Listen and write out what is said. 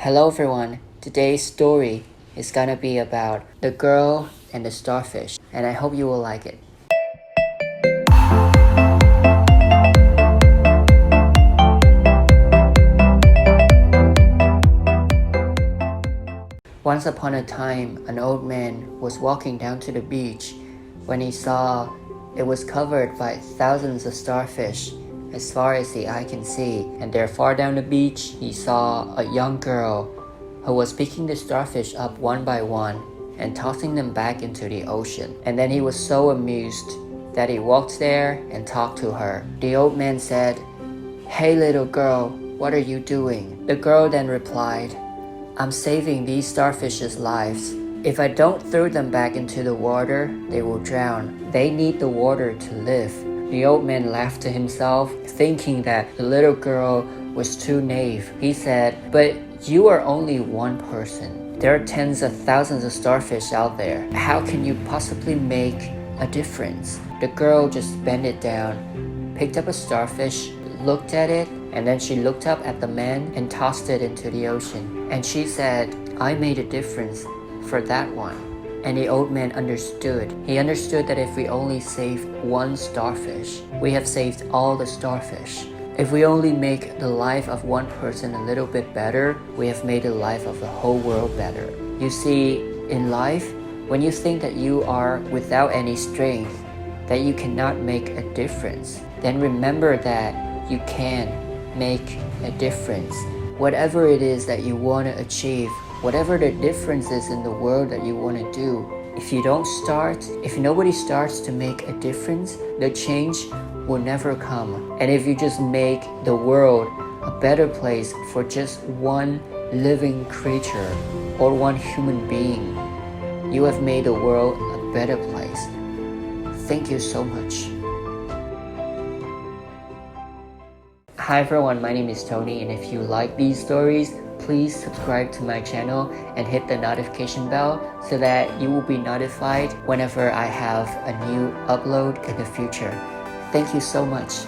Hello everyone, today's story is gonna be about the girl and the starfish, and I hope you will like it. Once upon a time, an old man was walking down to the beach when he saw it was covered by thousands of starfish as far as the eye can see. And there far down the beach, he saw a young girl who was picking the starfish up one by one and tossing them back into the ocean. And then he was so amused that he walked there and talked to her. The old man said, "Hey little girl, what are you doing?" The girl then replied, "I'm saving these starfish's lives. If I don't throw them back into the water, they will drown. They need the water to live." The old man laughed to himself, thinking that the little girl was too naive. He said, "But you are only one person. There are tens of thousands of starfish out there. How can you possibly make a difference?" The girl just bent it down, picked up a starfish, looked at it, and then she looked up at the man and tossed it into the ocean. And she said, "I made a difference for that one." And the old man understood. He understood that if we only save one starfish, we have saved all the starfish. If we only make the life of one person a little bit better, we have made the life of the whole world better. You see, in life, when you think that you are without any strength, that you cannot make a difference, then remember that you can make a difference. Whatever it is that you want to achieve, whatever the difference is in the world that you want to do, if you don't start, if nobody starts to make a difference, the change will never come. And if you just make the world a better place for just one living creature or one human being, you have made the world a better place. Thank you so much. Hi everyone, my name is Tony, and if you like these stories, please subscribe to my channel and hit the notification bell so that you will be notified whenever I have a new upload in the future. Thank you so much.